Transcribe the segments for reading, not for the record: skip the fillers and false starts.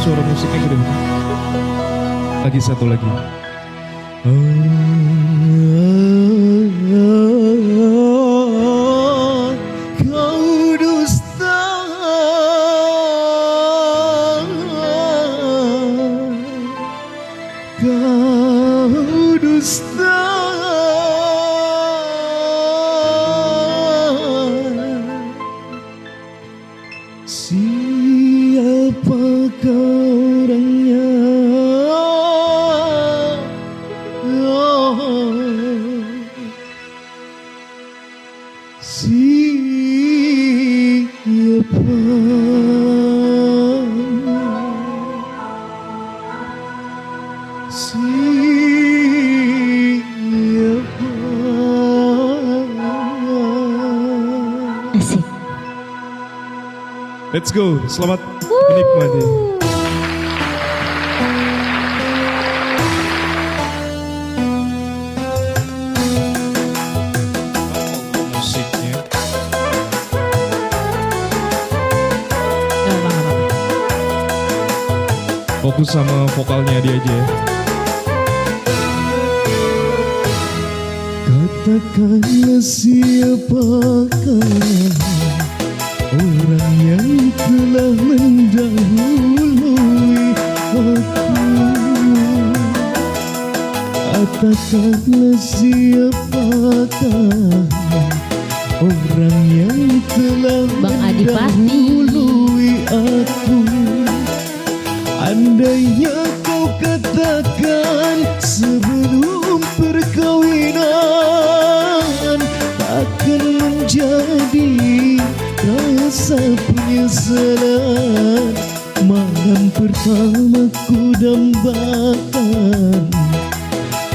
suara musiknya gede banget. Lagi satu lagi. Kau dusta, kau dusta, siapakah orangnya? Asik. Let's go, selamat menikmati. Musiknya. Fokus sama vokalnya dia aja ya. Katakanlah siapakah orang yang telah mendahului aku. Katakanlah siapakah orang yang telah Bang Adipati. mendahului aku. Andainya kau katakan sebelum perkawinan, takkan menjadi rasa penyesalan. Malam pertama ku dambakan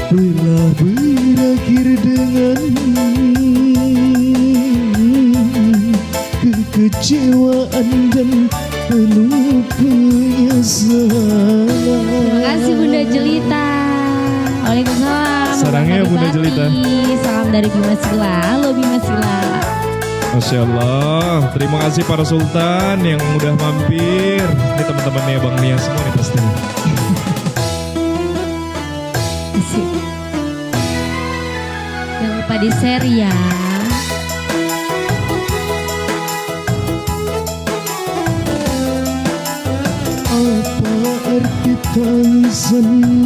telah berakhir dengan kekecewaan dan penuh penyesalan. Terima kasih Bunda Jelita. Waalaikumsalam. Sarangnya Bang Bunda Adipati. Jelita. Salam dari Bima Sila. Halo Bima Sila. Masya Allah, terima kasih para sultan yang udah mampir. Ini teman-temannya Bang Nia semua nih pasti. Asik. Jangan lupa di share ya. Apa arti tangisanmu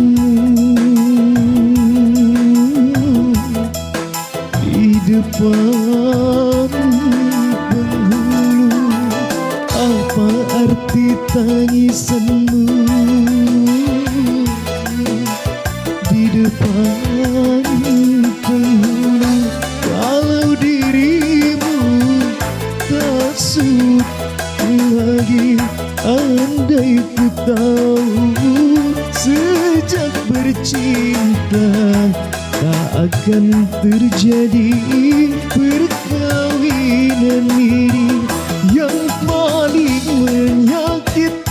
di depan penghulu? Apa arti tangisanmu di depan penghulu? Kalau dirimu tak sud lagi, andai ku tahu sejak bercinta tak akan terjadi perkawinan ini yang paling menyakitkan.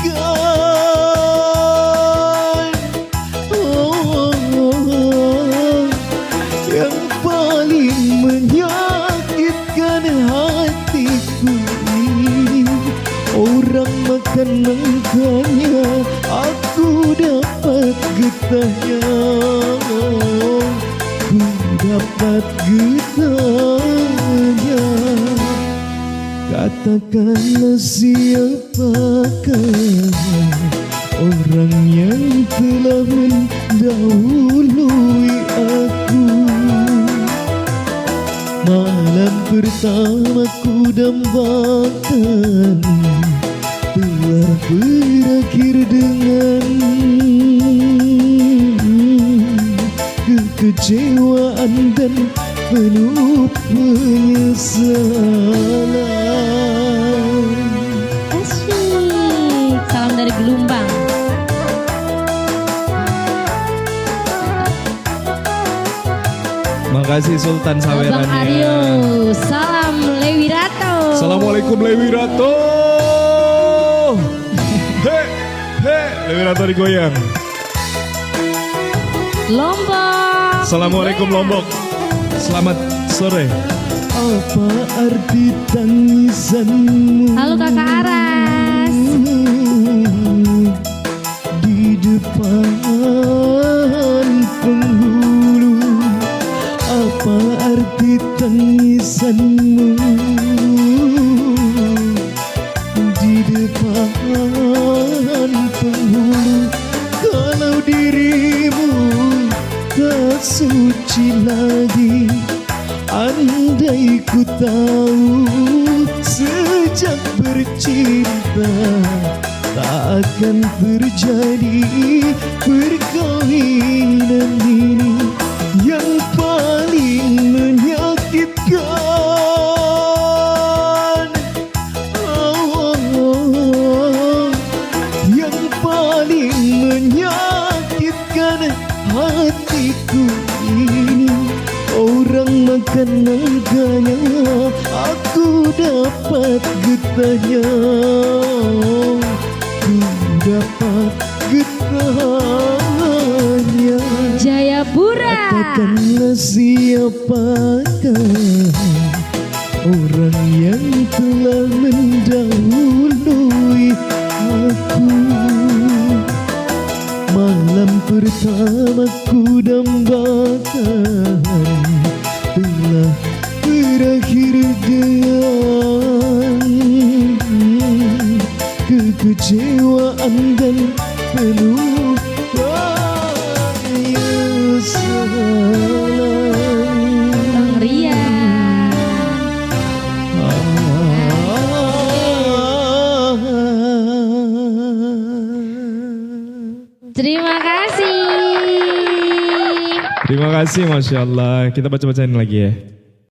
Yang paling menyakitkan hatiku ini, orang makan nangkanya, aku dapat getahnya. Ku dapat getahnya. Katakanlah siapakah orang yang telah mendahului aku. Malam pertama ku dambakan telah berakhir dengan kekecewaan dan penuh penyesalan. Asyik. Salam dari Gelumbang. Makasih Sultan Bang sawerannya. Aryo. Salam Lewi Rato. Assalamualaikum Lewi Rato. He, he, Lewi Rato digoyang. Lombok. Assalamualaikum Lombok. Selamat sore. Apa arti tangisanmu? Halo Kakak Aras. Tuhan penghulu, kalau dirimu tak suci lagi. Andai ku tahu sejak bercinta tak akan terjadi perkawinan ini yang paling menyakitkan. Yang paling menyakitkan hatiku ini, orang makan naganya, aku dapat getahnya. Ku dapat getahnya. Jayapura. Katakanlah siapakah orang yang telah mendahului aku. Malam pertama ku dambakan telah berakhir dengan kekecewaan dan penuh penyesalan. Bang Rian. Terima kasih. Terima kasih, Masya Allah. Kita baca-bacain lagi ya.